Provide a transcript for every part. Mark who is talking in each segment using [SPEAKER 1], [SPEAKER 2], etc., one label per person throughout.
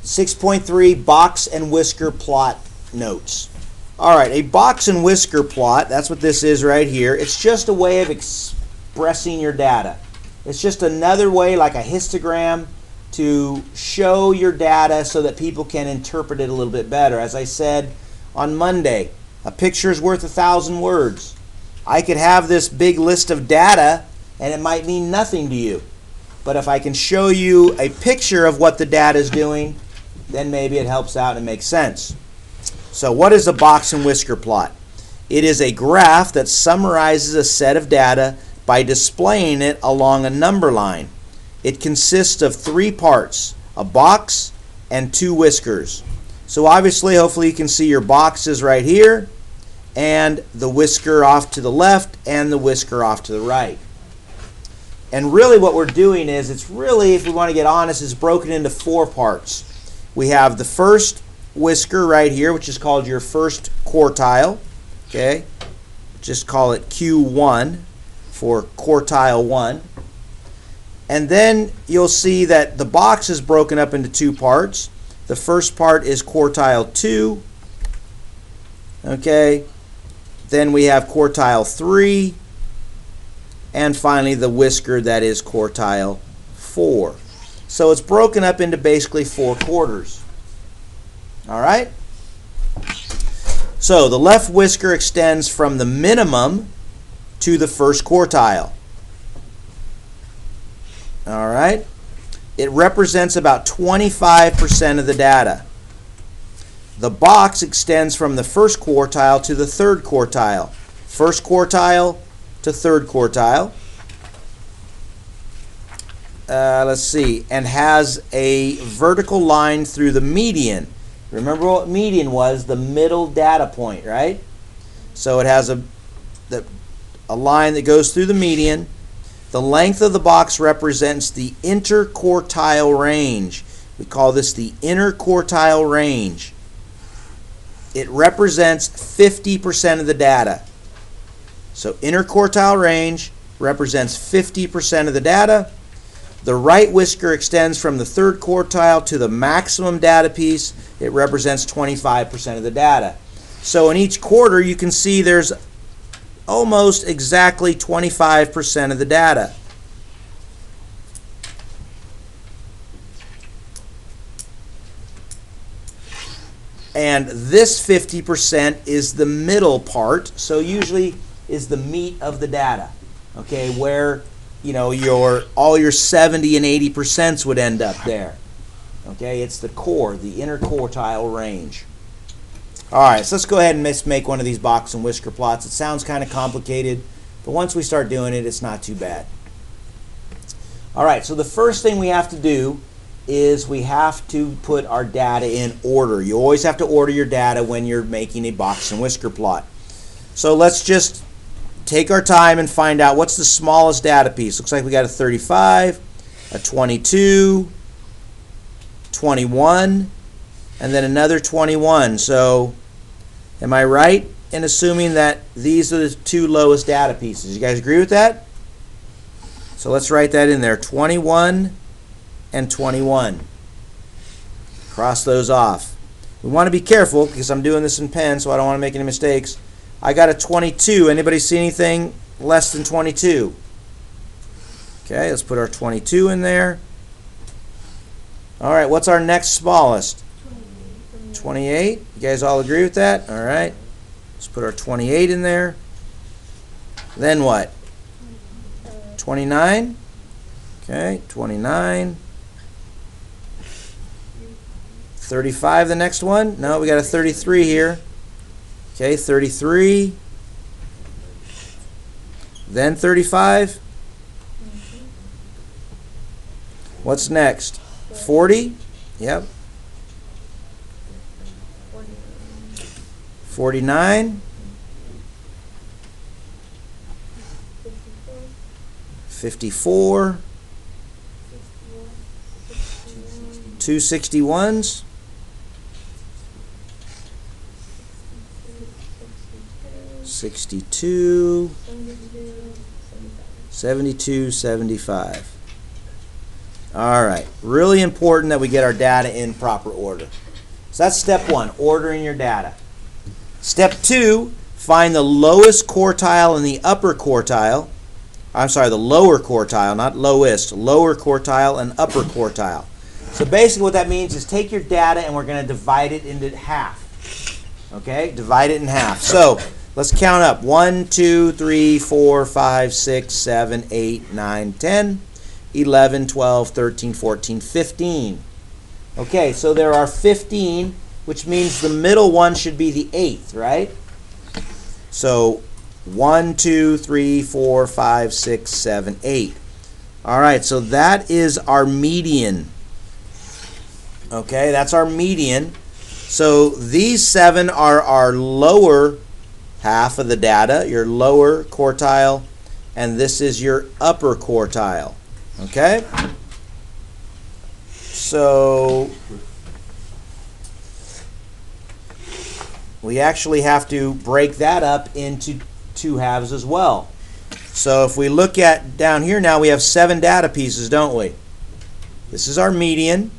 [SPEAKER 1] 6.3 box and whisker plot notes. All right, a box and whisker plot, that's what this is right here. It's just a way of expressing your data. It's just another way, like a histogram, to show your data so that people can interpret it a little bit better. As I said on Monday, a picture is worth 1,000 words. I could have this big list of data and it might mean nothing to you. But if I can show you a picture of what the data is doing, then maybe it helps out and it makes sense. So what is a box and whisker plot? It is a graph that summarizes a set of data by displaying it along a number line. It consists of 3 parts, a box and 2 whiskers. So obviously, hopefully you can see your boxes right here, and the whisker off to the left, and the whisker off to the right. And really what we're doing is, it's really, if we want to get honest, is broken into 4 parts. We have the first whisker right here, which is called your first quartile. Okay, just call it Q1 for quartile 1. And then you'll see that the box is broken up into 2 parts. The first part is quartile 2. Okay, then we have quartile 3. And finally the whisker that is quartile 4. So it's broken up into basically 4 quarters. All right? So the left whisker extends from the minimum to the first quartile. All right? It represents about 25% of the data. The box extends from the first quartile to the third quartile. First quartile to third quartile. Let's see. And has a vertical line through the median. Remember what median was? The middle data point, right? So it has a line that goes through the median. The length of the box represents the interquartile range. We call this the interquartile range. It represents 50% of the data. So interquartile range represents 50% of the data. The right whisker extends from the third quartile to the maximum data piece. It represents 25% of the data. So in each quarter, you can see there's almost exactly 25% of the data. And this 50% is the middle part, so usually is the meat of the data. Okay, where all your 70 and 80% would end up there. Okay, it's the core, the interquartile range. All right, so let's go ahead and make one of these box and whisker plots. It sounds kind of complicated, but once we start doing it, it's not too bad. All right, so the first thing we have to do is we have to put our data in order. You always have to order your data when you're making a box and whisker plot. So let's just take our time and find out what's the smallest data piece. Looks like we got a 35, a 22, 21, and then another 21. So am I right in assuming that these are the 2 lowest data pieces? You guys agree with that? So let's write that in there, 21 and 21. Cross those off. We want to be careful because I'm doing this in pen, so I don't want to make any mistakes. I got a 22. Anybody see anything less than 22? Okay, let's put our 22 in there. All right, what's our next smallest? 28. You guys all agree with that? All right. Let's put our 28 in there. Then what? 29. Okay, 29. 35, the next one? No, we got a 33 here. Okay, 33. Then 35. What's next? 40? Yep. 49. 54. 2 61s. 62, 72, 75. All right, really important that we get our data in proper order. So that's step one, ordering your data. Step two, find the lowest quartile and the upper quartile. I'm sorry, the lower quartile, not lowest, lower quartile and upper quartile. So basically what that means is take your data and we're going to divide it into half. Okay, divide it in half. So let's count up. 1, 2, 3, 4, 5, 6, 7, 8, 9, 10, 11, 12, 13, 14, 15. Okay, so there are 15, which means the middle one should be the 8th, right? So 1, 2, 3, 4, 5, 6, 7, 8. All right, so that is our median. Okay, that's our median. So these 7 are our lower half of the data, your lower quartile, and this is your upper quartile. Okay? So we actually have to break that up into 2 halves as well. So if we look at down here now, we have 7 data pieces, don't we? This is our median.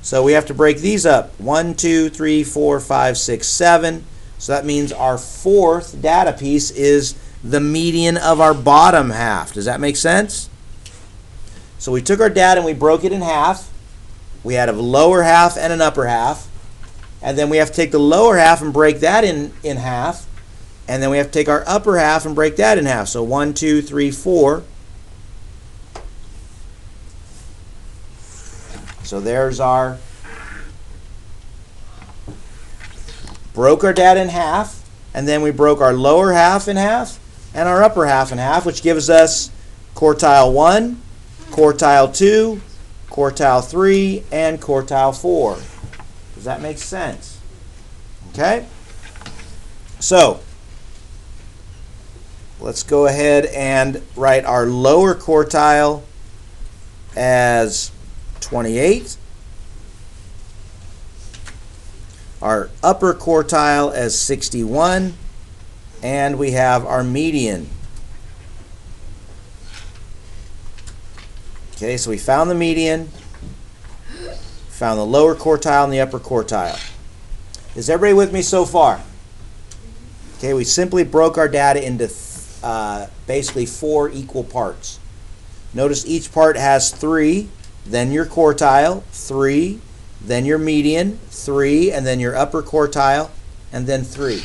[SPEAKER 1] So we have to break these up. 1, 2, 3, 4, 5, 6, 7. So that means our 4th data piece is the median of our bottom half. Does that make sense? So we took our data and we broke it in half. We had a lower half and an upper half. And then we have to take the lower half and break that in half. And then we have to take our upper half and break that in half. So 1, 2, 3, 4. So there's our, broke our data in half, and then we broke our lower half in half and our upper half in half, which gives us quartile 1, quartile 2, quartile 3, and quartile 4. Does that make sense? Okay? So let's go ahead and write our lower quartile as 28, our upper quartile as 61, and we have our median. Okay, so we found the median, found the lower quartile and the upper quartile. Is everybody with me so far? Okay, we simply broke our data into basically 4 equal parts. Notice each part has 3. Then your quartile, 3, then your median, 3, and then your upper quartile, and then 3.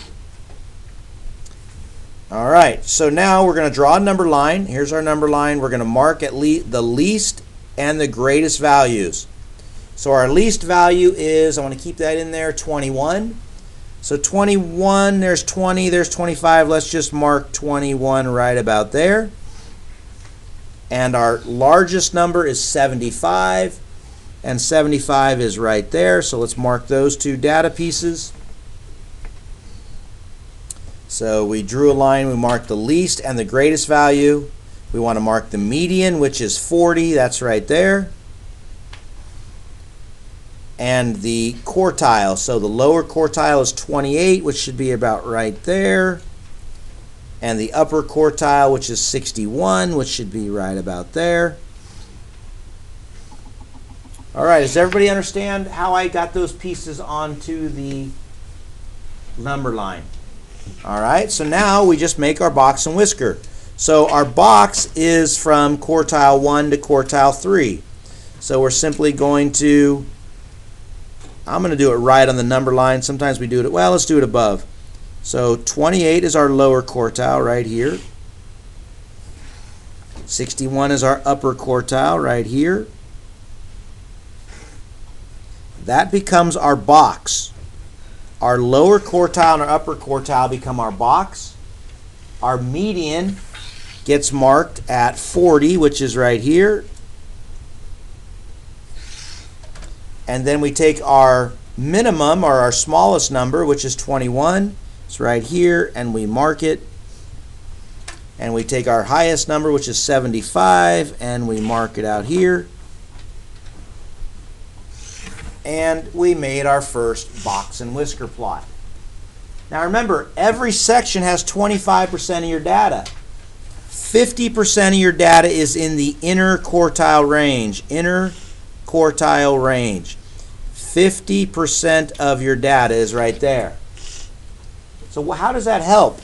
[SPEAKER 1] All right, so now we're going to draw a number line. Here's our number line. We're going to mark at the least and the greatest values. So our least value is, I want to keep that in there, 21. So 21, there's 20, there's 25. Let's just mark 21 right about there. And our largest number is 75, and 75 is right there. So let's mark those 2 data pieces. So we drew a line, we marked the least and the greatest value. We want to mark the median, which is 40, that's right there. And the quartile, so the lower quartile is 28, which should be about right there. And the upper quartile, which is 61, which should be right about there. All right, does everybody understand how I got those pieces onto the number line? All right, so now we just make our box and whisker. So our box is from quartile 1 to quartile 3. So we're simply going to, I'm going to do it right on the number line. Sometimes we do it, well, let's do it above. So 28 is our lower quartile right here. 61 is our upper quartile right here. That becomes our box. Our lower quartile and our upper quartile become our box. Our median gets marked at 40, which is right here. And then we take our minimum, or our smallest number, which is 21. It's right here, and we mark it. And we take our highest number, which is 75, and we mark it out here. And we made our first box and whisker plot. Now remember, every section has 25% of your data. 50% of your data is in the inner quartile range. Inner quartile range. 50% of your data is right there. So how does that help?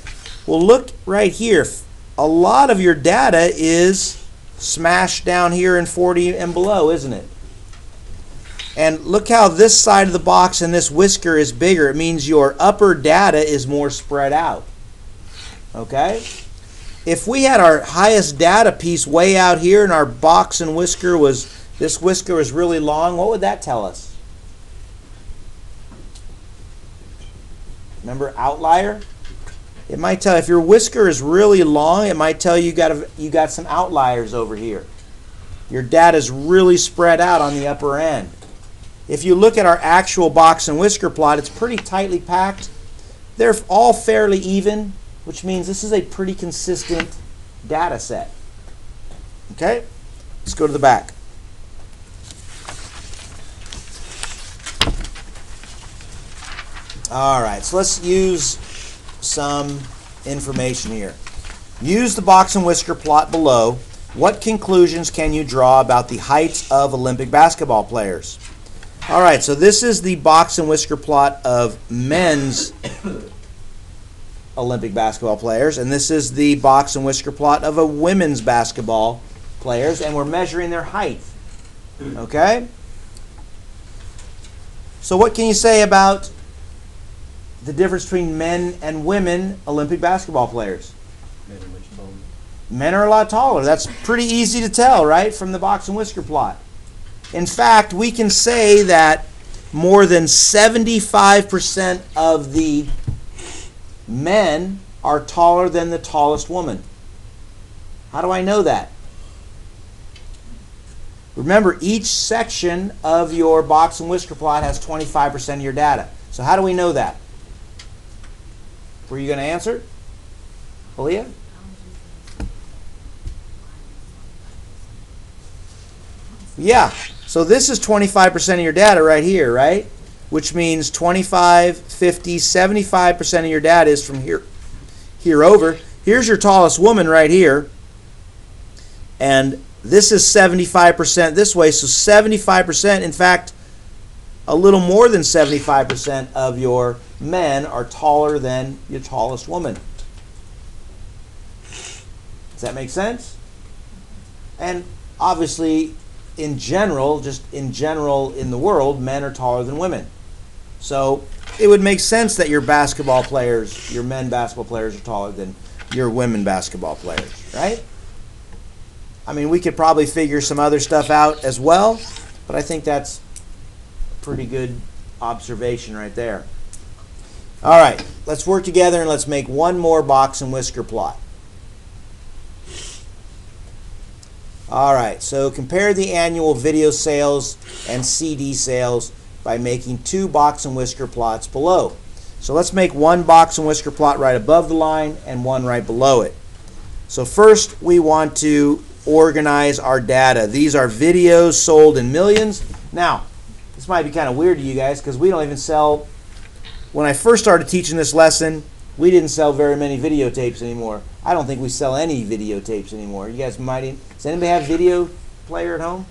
[SPEAKER 1] Well, look right here. A lot of your data is smashed down here in 40 and below, isn't it? And look how this side of the box and this whisker is bigger. It means your upper data is more spread out. Okay? If we had our highest data piece way out here and our box and whisker was, this whisker was really long, what would that tell us? Remember outlier? It might tell, if your whisker is really long, it might tell you got some outliers over here. Your data is really spread out on the upper end. If you look at our actual box and whisker plot, it's pretty tightly packed. They're all fairly even, which means this is a pretty consistent data set. Okay? Let's go to the back. All right, so let's use some information here. Use the box and whisker plot below. What conclusions can you draw about the heights of Olympic basketball players? All right, so this is the box and whisker plot of men's Olympic basketball players, and this is the box and whisker plot of a women's basketball players, and we're measuring their height. Okay? So what can you say about the difference between men and women Olympic basketball players? Men are a lot taller. That's pretty easy to tell, right, from the box and whisker plot. In fact, we can say that more than 75% of the men are taller than the tallest woman. How do I know that? Remember, each section of your box and whisker plot has 25% of your data. So how do we know that? Were you going to answer? Aaliyah? Yeah. So this is 25% of your data right here, right? Which means 25, 50, 75% of your data is from here over. Here's your tallest woman right here. And this is 75% this way. So 75%, in fact, a little more than 75% of your men are taller than your tallest woman. Does that make sense? And obviously, in general, just in general in the world, men are taller than women. So it would make sense that your basketball players, your men basketball players, are taller than your women basketball players, right? I mean, we could probably figure some other stuff out as well, but I think that's a pretty good observation right there. All right, let's work together and let's make one more box and whisker plot. All right, so compare the annual video sales and CD sales by making two box and whisker plots below. So let's make one box and whisker plot right above the line and one right below it. So first we want to organize our data. These are videos sold in millions. Now, this might be kind of weird to you guys because we don't even sell, when I first started teaching this lesson, we didn't sell very many videotapes anymore. I don't think we sell any videotapes anymore. You guys might. Does anybody have video player at home?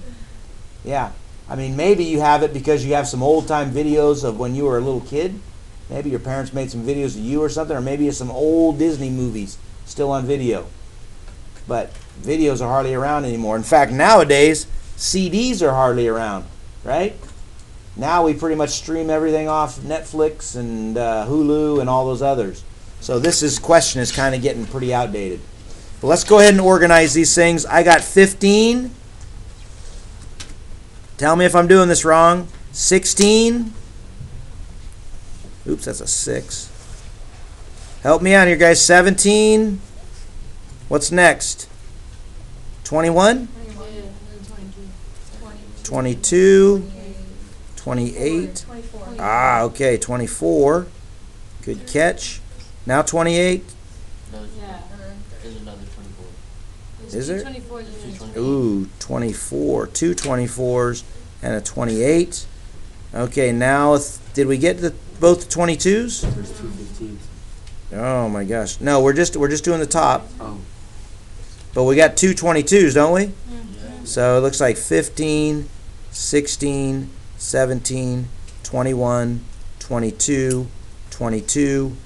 [SPEAKER 1] Yeah. I mean, maybe you have it because you have some old-time videos of when you were a little kid. Maybe your parents made some videos of you or something, or maybe it's some old Disney movies still on video. But videos are hardly around anymore. In fact, nowadays, CDs are hardly around, right? Now we pretty much stream everything off Netflix and Hulu and all those others. So this question is kind of getting pretty outdated. But let's go ahead and organize these things. I got 15. Tell me if I'm doing this wrong. 16. Oops, that's a 6. Help me out here, guys. 17. What's next? 21? 22. 28. Ah, okay, 24. Good catch. Now 28.
[SPEAKER 2] There's another 24.
[SPEAKER 1] Is there? Ooh, 24. Two 24s and a 28. Okay, now did we get both the 22s?
[SPEAKER 2] There's two 15s.
[SPEAKER 1] Oh my gosh. No, we're just doing the top.
[SPEAKER 2] Oh.
[SPEAKER 1] But we got two 22s, don't we?
[SPEAKER 2] Yeah.
[SPEAKER 1] So it looks like 15 16, 17, 21, 22, 22,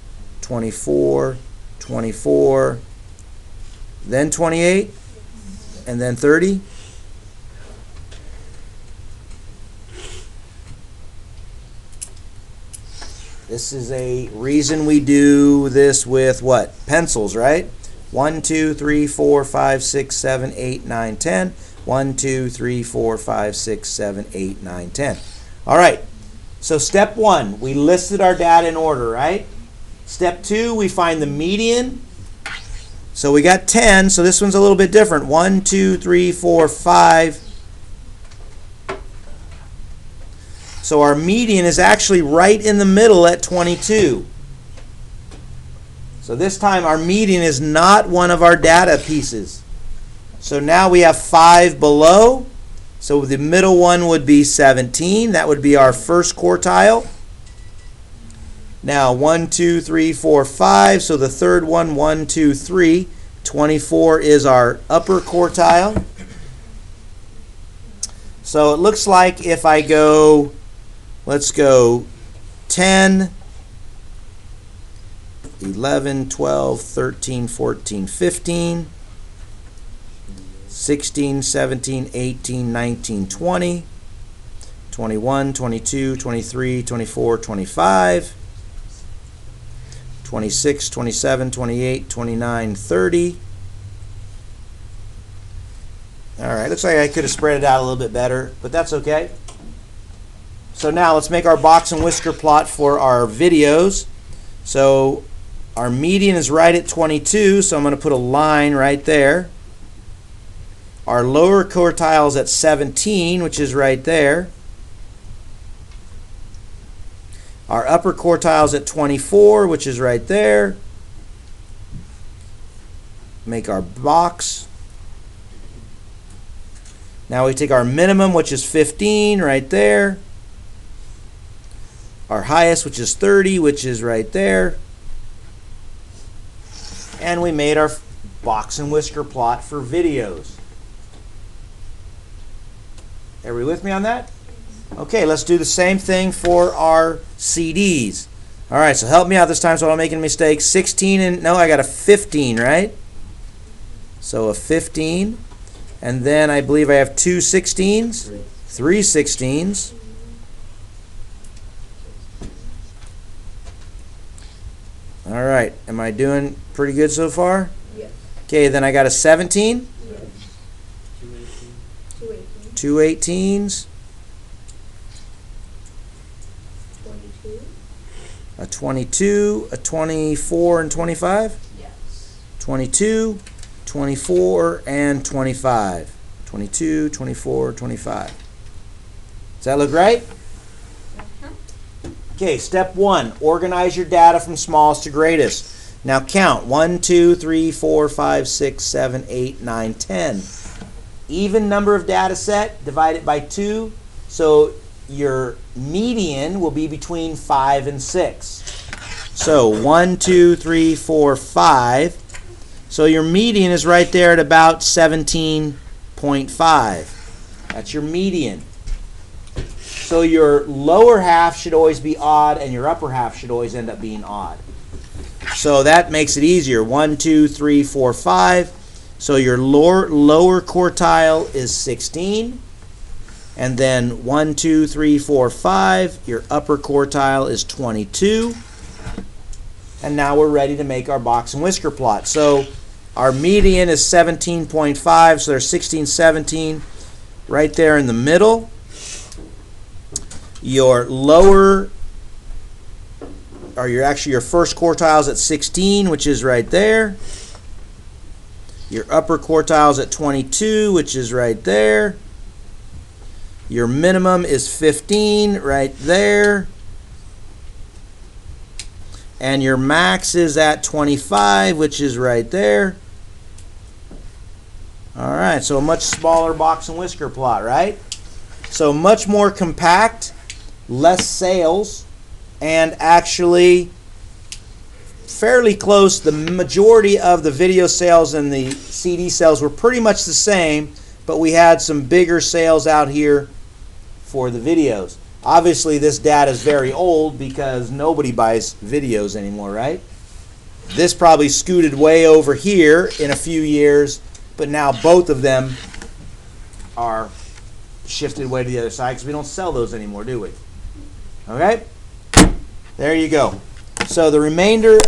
[SPEAKER 1] 24, 24, then 28, and then 30. This is a reason we do this with what? Pencils, right? 1, 2, 3, 4, 5, 6, 7, 8, 9, 10. 1, 2, 3, 4, 5, 6, 7, 8, 9, 10. All right. So step 1, we listed our data in order, right? Step 2, we find the median. So we got 10, so this one's a little bit different. 1, 2, 3, 4, 5. So our median is actually right in the middle at 22. So this time our median is not one of our data pieces. So now we have 5 below. So the middle one would be 17. That would be our first quartile. Now 1, 2, 3, 4, 5. So the third one, 1, 2, 3. 24 is our upper quartile. So it looks like if I go, let's go 10, 11, 12, 13, 14, 15, 16, 17, 18, 19, 20, 21, 22, 23, 24, 25, 26, 27, 28, 29, 30. All right, looks like I could have spread it out a little bit better, but that's okay. So now let's make our box and whisker plot for our videos. So our median is right at 22, so I'm going to put a line right there. Our lower quartile is at 17, which is right there. Our upper quartile is at 24, which is right there. Make our box. Now we take our minimum, which is 15, right there. Our highest, which is 30, which is right there. And we made our box and whisker plot for videos. Everybody with me on that? Okay, let's do the same thing for our CDs. All right, so help me out this time so I'm not making a mistake. 16 and, no, I got a 15, right? So a 15. And then I believe I have 2 16s, 3 16s. All right, am I doing pretty good so far?
[SPEAKER 3] Yes.
[SPEAKER 1] Okay, then I got a 17,
[SPEAKER 3] Yes. 218.
[SPEAKER 1] 2 18s,
[SPEAKER 3] 22.
[SPEAKER 1] a 22, a 24 and 25,
[SPEAKER 3] Yes.
[SPEAKER 1] 22, 24 and 25. 22, 24, 25. Does that look right? Okay, step 1, organize your data from smallest to greatest. Now count 1, 2, 3, 4, 5, 6, 7, 8, 9, 10. Even number of data set, divide it by 2. So your median will be between 5 and 6. So 1, 2, 3, 4, 5. So your median is right there at about 17.5. That's your median. So your lower half should always be odd, and your upper half should always end up being odd. So that makes it easier. 1, 2, 3, 4, 5. So your lower quartile is 16. And then 1, 2, 3, 4, 5. Your upper quartile is 22. And now we're ready to make our box and whisker plot. So our median is 17.5. So there's 16, 17 right there in the middle. Your lower, or your first quartile is at 16, which is right there. Your upper quartile is at 22, which is right there. Your minimum is 15, right there. And your max is at 25, which is right there. All right, so a much smaller box and whisker plot, right? So much more compact, less sales, and actually fairly close. The majority of the video sales and the CD sales were pretty much the same, but we had some bigger sales out here for the videos. Obviously, this data is very old because nobody buys videos anymore, right? This probably scooted way over here in a few years, but now both of them are shifted way to the other side because we don't sell those anymore, do we? Okay? There you go. So the remainder